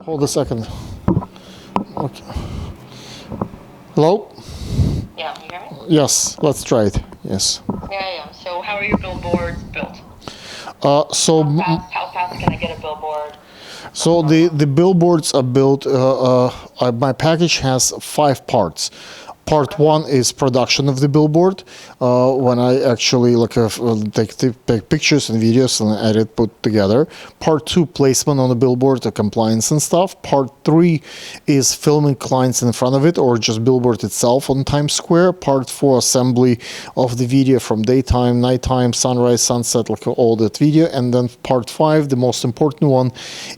Hold a second. Okay. Hello? Yeah, you hear me? Yes, let's try it. Yes. Yeah. So how are your billboards built? So How fast can I get a billboard? so the billboards are built. My package has 5 parts. Part one is production of the billboard. When I actually take pictures and videos and edit, put together. Part two, placement on the billboard, the compliance and stuff. Part three is filming clients in front of it or just billboard itself on Times Square. Part four, assembly of the video from daytime, nighttime, sunrise, sunset, like all that video. And then part five, the most important one,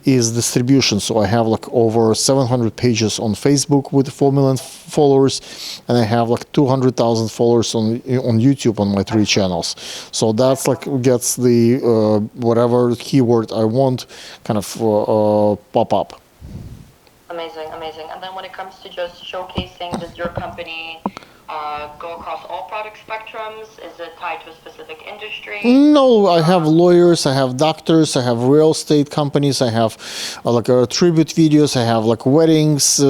is distribution. So I have like over 700 pages on Facebook with 4 million followers, and I have like 200,000 followers on YouTube on my 3 channels. So that's like gets the whatever keyword I want kind of pop up. Amazing. And then when it comes to just showcasing, does your company go across all product spectrums? Is it tied to a specific industry? No, I have lawyers, I have doctors, I have real estate companies, I have tribute videos, I have like weddings,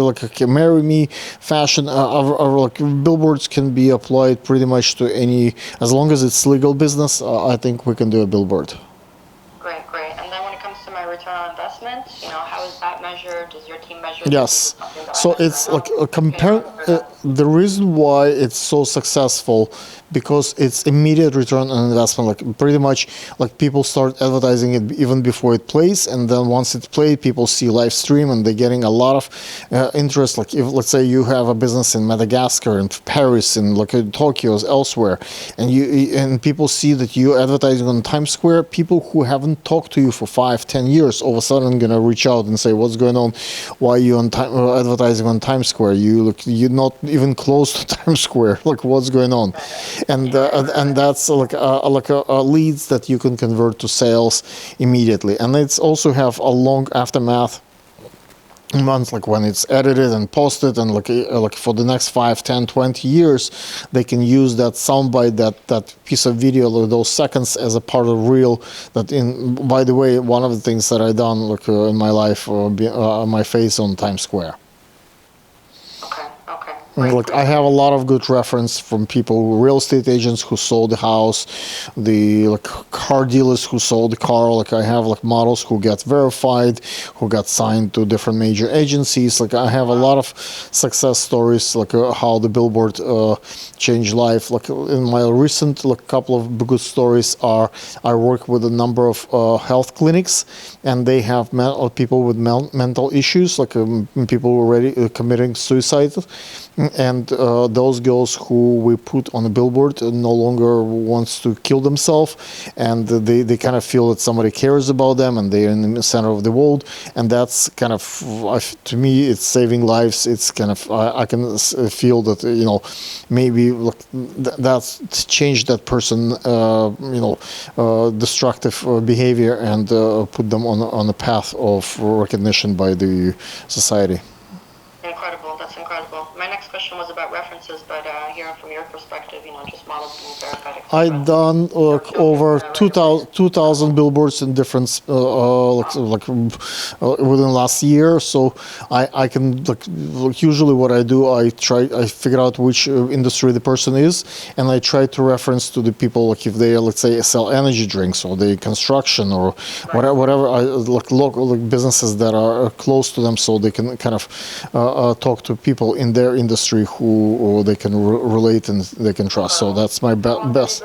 marry me, fashion. Like billboards can be applied pretty much to any, as long as it's legal business. I think we can do a billboard. Great. And then when it comes to my return on investment, how is that measured? Does your team measure? Yes. So it's like the reason why it's so successful, because it's immediate return on investment. Like pretty much like people start advertising it even before it plays, and then once it's played, people see live stream and they're getting a lot of interest. Like if let's say you have a business in Madagascar, in Paris, in Tokyo, elsewhere, and people see that you're advertising on Times Square, people who haven't talked to you for 5-10 years all of a sudden gonna reach out and say, what's going on? Why are you advertising on Times Square? You're not even close to Times Square. Like what's going on? And that's leads that you can convert to sales immediately. And it's also have a long aftermath months, like when it's edited and posted, and like for the next 5, 10, 20 years, they can use that soundbite, that piece of video, those seconds, as a part of reel. By the way, one of the things that I done in my life, my face on Times Square. Like I have a lot of good reference from people, real estate agents who sold the house, the car dealers who sold the car. Like I have models who get verified, who got signed to different major agencies. Like I have a lot of success stories, how the billboard changed life. Like in my recent couple of good stories are, I work with a number of health clinics, and they have people with mental issues, people already committing suicide. And those girls who we put on a billboard no longer wants to kill themselves, and they kind of feel that somebody cares about them, and they're in the center of the world. And that's kind of, to me, it's saving lives. It's kind of, I can feel that maybe that's changed that person destructive behavior, and put them on a path of recognition by the society. Incredible. That's incredible. My next question was about references, but hearing from your perspective, just models being verified. I've done over 2,000 billboards in different within last year. So I can usually what I do, I figure out which industry the person is, and I try to reference to the people, if they, let's say, sell energy drinks, or the construction, or whatever. I local businesses that are close to them, so they can kind of talk to people in their industry who they can relate and they can trust. So that's my best.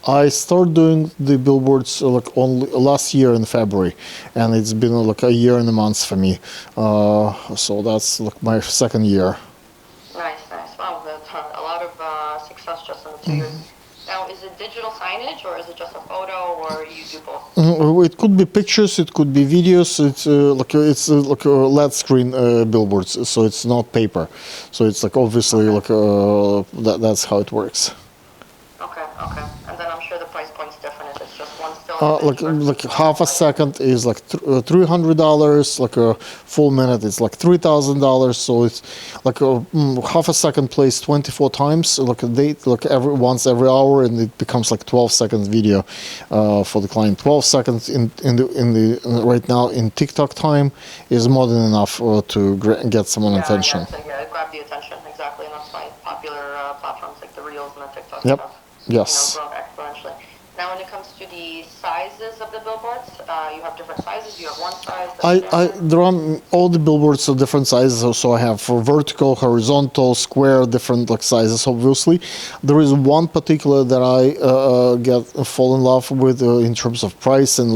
I started doing the billboards only last year in February, and it's been a year and a month for me. So that's my second year. Nice. Wow, that's a lot of success just in the 2 years. Now, is it digital signage, or is it just a photo, or you do both? It could be pictures, it could be videos. It's like a LED screen billboards, so it's not paper. So it's obviously that's how it works. Okay. And then I'm sure the price point's different if it's just one still like half a second is like $300. Like a full minute is like $3,000. So it's like half a second plays 24 times. Like a day, like every hour, and it becomes like 12 seconds video for the client. 12 seconds in the right now in TikTok time is more than enough to get someone attention. Yeah, so, yeah, grab the attention, exactly, and that's why popular platforms like the Reels and the TikTok Yep. have, Yes. grown exponentially. Now, when it comes to the sizes of the billboards, you have different sizes. You have one size. There are all the billboards are different sizes. So I have for vertical, horizontal, square, different like sizes. Obviously, there is one particular that I fall in love with in terms of price and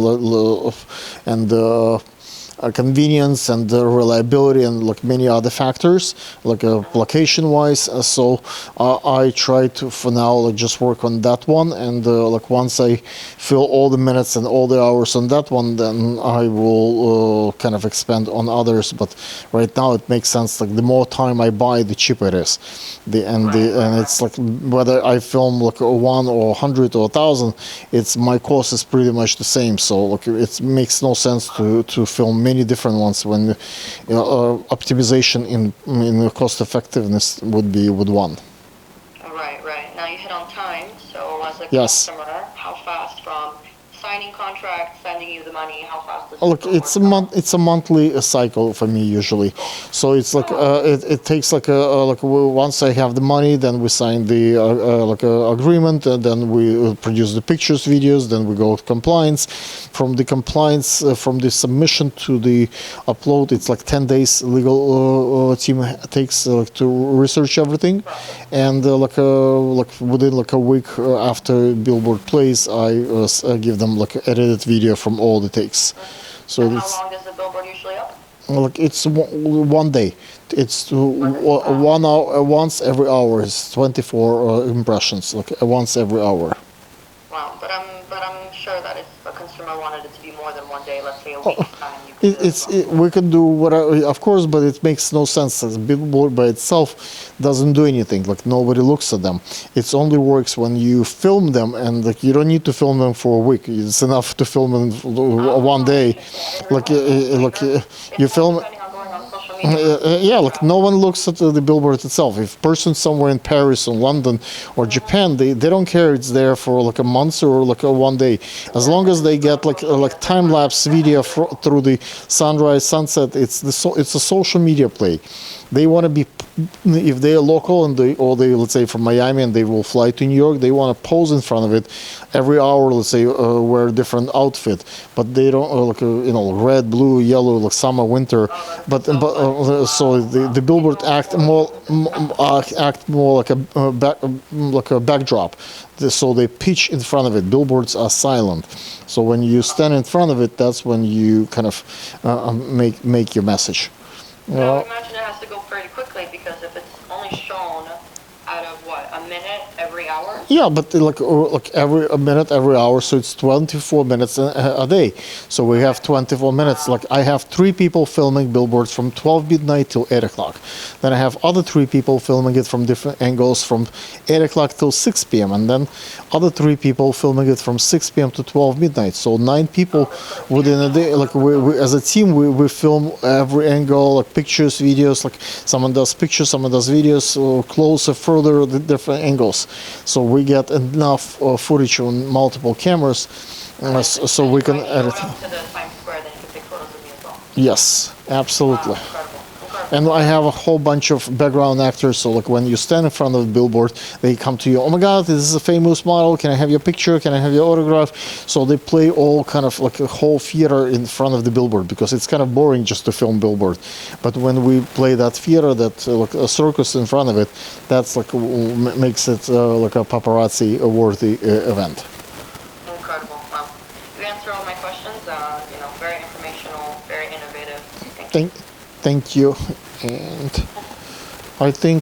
convenience and reliability and like many other factors, like location wise. So I try to for now like just work on that one, and like once I fill all the minutes and all the hours on that one, then I will kind of expand on others. But right now it makes sense, like the more time I buy, the cheaper it is. And it's like whether I film like a 1 or 100 or 1,000, it's my cost is pretty much the same. So like it makes no sense to film many different ones when optimization in the cost effectiveness would be with one. Right. Now you hit on time. So as a Yes. customer, how fast from signing contract, sending you the money, how fast does Look, it's a monthly cycle for me usually. So it's like it takes like once I have the money, then we sign the agreement, and then we produce the pictures, videos, then we go to compliance. From the compliance, from the submission to the upload, it's like 10 days. Legal team takes to research everything, and within like a week after Billboard plays, I give them like edited video from all the takes. So and how long is the billboard usually up? Like it's one day. It's 1 hour once every hour. Is 24 impressions, like once every hour. Wow, but I'm sure that if a consumer wanted it to be more than one day, let's say a week's time, you could We can do whatever, of course, but it makes no sense. The billboard by itself doesn't do anything. Like nobody looks at them. It only works when you film them, and like you don't need to film them for a week. It's enough to film them one day. You film. depending on going on social media. Yeah, like no one looks at the billboard itself. If a person somewhere in Paris or London or Japan, they don't care it's there for like a month or like a one day. As long as they get like time lapse video through the sunrise, sunset, it's a social media play. They want to be, if they are local and they let's say from Miami and they will fly to New York, they want to pose in front of it every hour. Let's say wear a different outfit, but they don't red, blue, yellow, like summer, winter. So the billboard act more like a backdrop. So they pitch in front of it. Billboards are silent. So when you stand in front of it, that's when you kind of make your message. I would imagine it has to go pretty quickly, because if it's only shown out of a minute every hour? Yeah, but like every a minute, every hour, so it's 24 minutes a day. So we have 24 minutes. Like I have 3 people filming billboards from 12 midnight till 8 o'clock. Then I have other 3 people filming it from different angles from 8 o'clock till 6 p.m. And then other 3 people filming it from 6 p.m. to 12 midnight. So 9 people within a day. Like we as a team, we film every angle, like pictures, videos. Like someone does pictures, someone does videos, closer, further, the different angles. So we get enough footage on multiple cameras, so we can edit. To the Times Square, then you can take photos of me as well. Yes, absolutely. Wow, incredible. And I have a whole bunch of background actors, so like when you stand in front of the billboard, they come to you, oh my god, this is a famous model, can I have your picture, can I have your autograph? So they play all kind of like a whole theater in front of the billboard, because it's kind of boring just to film billboard. But when we play that theater, that like a circus in front of it, that's like makes it like a paparazzi worthy event. Incredible. Wow. You answered all my questions. Very informational, very innovative. Thank you. And I think